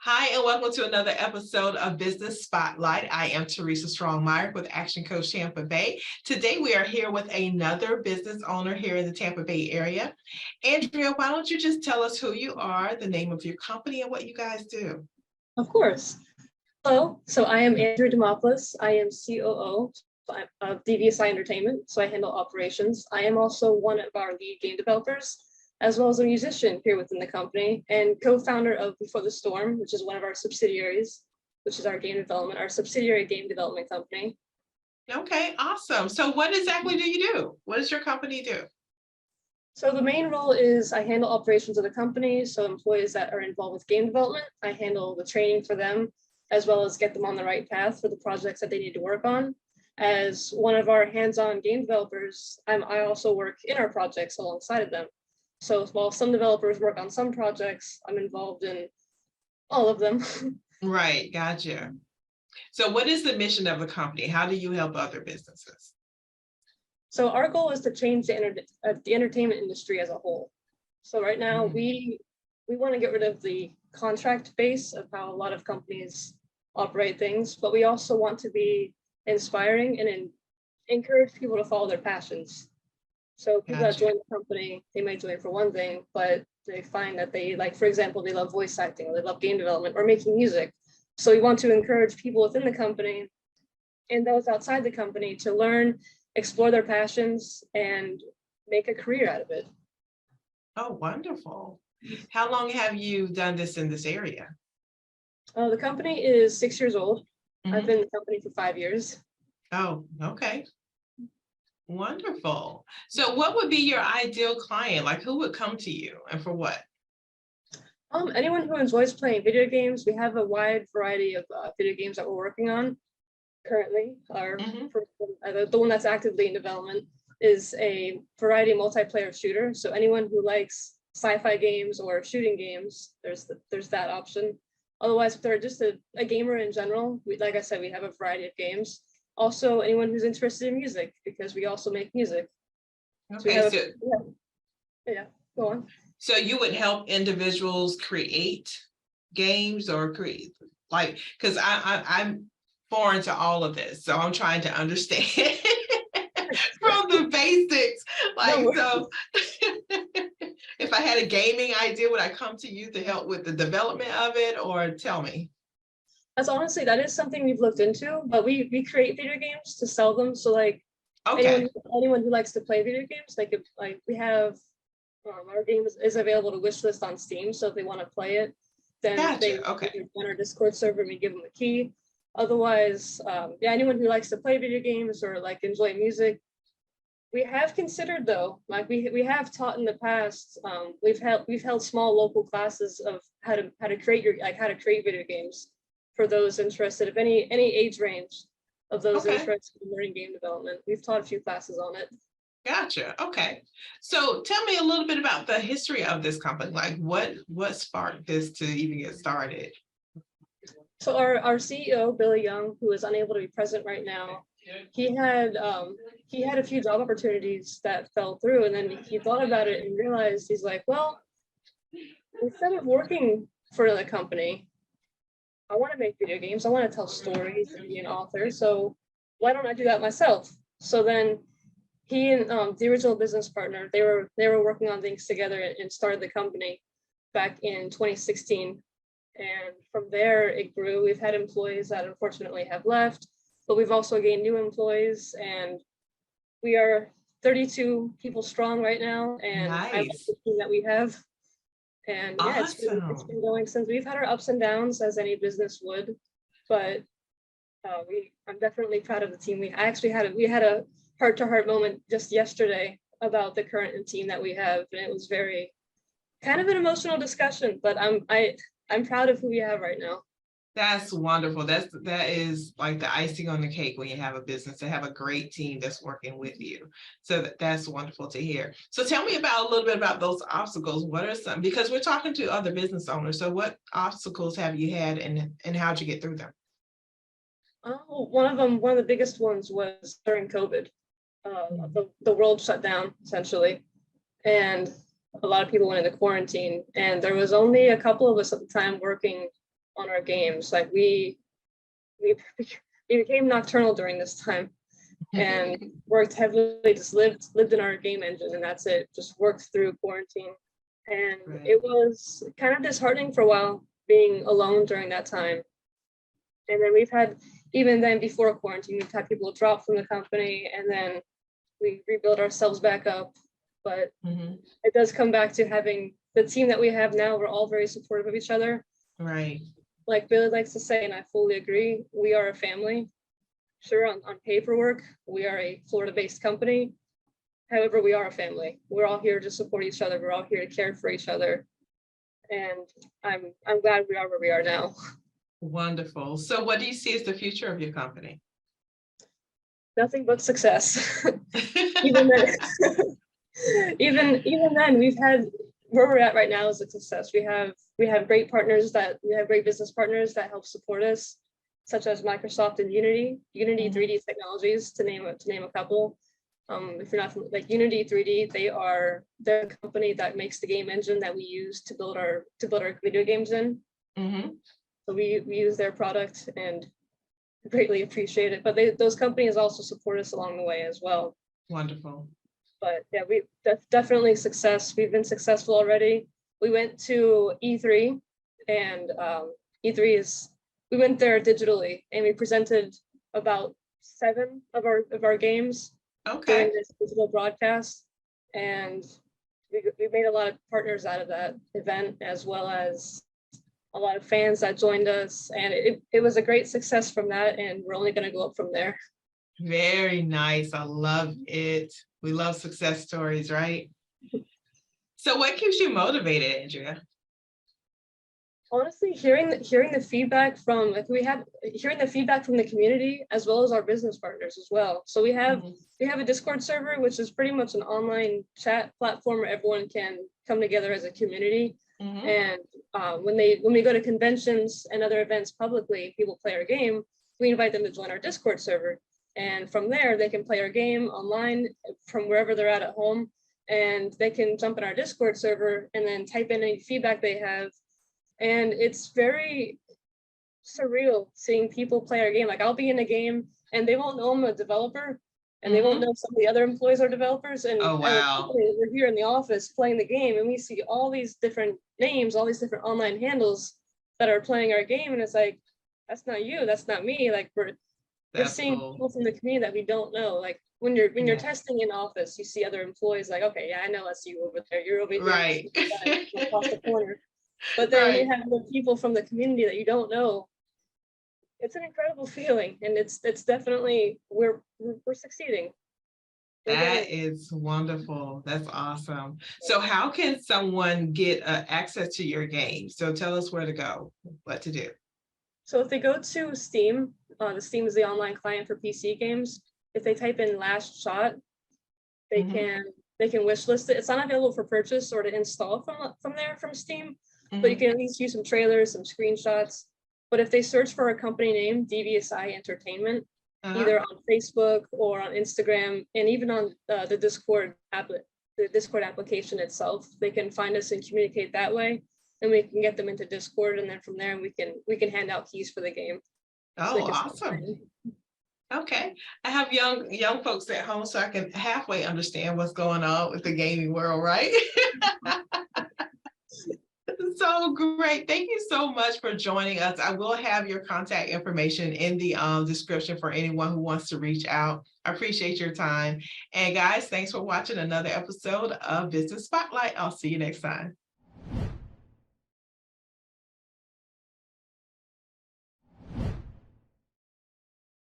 Hi, and welcome to another episode of Business Spotlight. I am Teresa Strong-Myrick with Action Coach Tampa Bay. Today, we are here with another business owner here in the Tampa Bay area. Andrea, why don't you just tell us who you are, the name of your company, and what you guys do? Of course. Hello, so I am Andrea Demopoulos. I am COO of Devious Eye Entertainment, so I handle operations. I am also one of our lead game developers, as well as a musician here within the company, and co-founder of Before the Storm, which is one of our subsidiaries, which is our subsidiary game development company. Okay, awesome. So what exactly do you do? What does your company do? So the main role is I handle operations of the company, so employees that are involved with game development, I handle the training for them, as well as get them on the right path for the projects that they need to work on. As one of our hands-on game developers, I also work in our projects alongside of them. So while some developers work on some projects, I'm involved in all of them. Right, gotcha. So what is the mission of the company? How do you help other businesses? So our goal is to change the entertainment industry as a whole. So right now we want to get rid of the contract base of how a lot of companies operate things, but we also want to be inspiring and encourage people to follow their passions. So people that join the company, they may join for one thing, but they find that they like, for example, they love voice acting, or they love game development or making music. So we want to encourage people within the company and those outside the company to learn, explore their passions, and make a career out of it. Oh, wonderful. How long have you done this in this area? The company is 6 years old. I've been in the company for 5 years. Oh, okay. Wonderful. So what would be your ideal client? Like, who would come to you and for what? Anyone who enjoys playing video games. We have a wide variety of video games that we're working on currently. The one that's actively in development is a variety multiplayer shooter. So anyone who likes sci-fi games or shooting games, there's that option. Otherwise, if they're just a gamer in general, like I said, we have a variety of games. Also, anyone who's interested in music, because we also make music. Okay, yeah, go on. So you would help individuals create games or create, like, because I'm foreign to all of this, so I'm trying to understand from the basics. Like, so if I had a gaming idea, would I come to you to help with the development of it, or tell me? That is something we've looked into, but we create video games to sell them. So like anyone who likes to play video games, we have our game is available to wishlist on Steam. So if they want to play it, then they join our Discord server and we give them a key. Otherwise, anyone who likes to play video games or like enjoy music, we have considered though, like we have taught in the past. We've held small local classes of how to create video games for those interested of any age range of those interested in learning game development. We've taught a few classes on it. Gotcha. Okay. So tell me a little bit about the history of this company. Like what sparked this to even get started? So our CEO, Billy Young, who is unable to be present right now, he had a few job opportunities that fell through, and then he thought about it and realized, he's like, well, instead of working for another company, I want to make video games. I want to tell stories and be an author. So why don't I do that myself? So then he and the original business partner, they were working on things together and started the company back in 2016. And from there it grew. We've had employees that unfortunately have left, but we've also gained new employees, and we are 32 people strong right now. And I like the team that we have. And yeah, it's been going since. We've had our ups and downs as any business would, but I'm definitely proud of the team. We had a heart-to-heart moment just yesterday about the current team that we have, and it was very kind of an emotional discussion. But I'm proud of who we have right now. That's wonderful. That is like the icing on the cake when you have a business, to have a great team that's working with you. So that's wonderful to hear. So tell me a little bit about those obstacles. What are some, because we're talking to other business owners. So what obstacles have you had, and how'd you get through them? One of the biggest ones was during COVID. The world shut down essentially, and a lot of people went into quarantine, and there was only a couple of us at the time working on our games. Like we became nocturnal during this time and worked heavily, just lived in our game engine, and that's it. Just worked through quarantine. And Right. it was kind of disheartening for a while being alone during that time. And then we've had, even then before quarantine, we've had people drop from the company, and then we rebuild ourselves back up. But it does come back to having the team that we have now. We're all very supportive of each other. Right. Like Billy likes to say, and I fully agree, we are a family. Sure, on paperwork, we are a Florida-based company. However, we are a family. We're all here to support each other. We're all here to care for each other. And I'm glad we are where we are now. Wonderful. So what do you see as the future of your company? Nothing but success. even then, we've had, where we're at right now is a success. We have great partners we have great business partners that help support us, such as Microsoft and Unity 3D Technologies, to name a couple. If you're not like Unity 3D, they're the company that makes the game engine that we use to build our video games in. So we use their product and greatly appreciate it. But those companies also support us along the way as well. Wonderful. But yeah, that's definitely success. We've been successful already. We went to E3, and E3 we went there digitally, and we presented about 7 of our games during this digital broadcast, and we made a lot of partners out of that event, as well as a lot of fans that joined us, and it was a great success from that, and we're only going to go up from there. Very nice. I love it. We love success stories, right? So what keeps you motivated, Andrea? Honestly, hearing the feedback from hearing the feedback from the community, as well as our business partners as well. So we have a Discord server, which is pretty much an online chat platform where everyone can come together as a community. And when we go to conventions and other events publicly, people play our game, we invite them to join our Discord server. And from there, they can play our game online from wherever they're at home. And they can jump in our Discord server and then type in any feedback they have. And it's very surreal seeing people play our game. Like, I'll be in a game and they won't know I'm a developer, and they won't know some of the other employees are developers. And oh, wow. We're here in the office playing the game, and we see all these different names, all these different online handles that are playing our game. And it's like, that's not you, that's not me. Like, we're seeing people from the community that we don't know. Like, when you're testing in office, you see other employees, like, okay, yeah, I know that's you over there. You're over here, right, across the corner. But then you have the people from the community that you don't know. It's an incredible feeling, and it's definitely we're succeeding. That is wonderful. That's awesome. So how can someone get access to your game? So tell us where to go, what to do. So if they go to Steam, the Steam is the online client for PC games. If they type in Last Shot, they can wishlist it. It's not available for purchase or to install from Steam, but you can at least use some trailers, some screenshots. But if they search for a company name, Devious Eye Entertainment, either on Facebook or on Instagram, and even on the Discord application itself, they can find us and communicate that way, and we can get them into Discord, and then from there we can hand out keys for the game. Oh, so awesome. Okay, I have young folks at home, so I can halfway understand what's going on with the gaming world, right? So great. Thank you so much for joining us. I will have your contact information in the description for anyone who wants to reach out. I appreciate your time. And guys, thanks for watching another episode of Business Spotlight. I'll see you next time.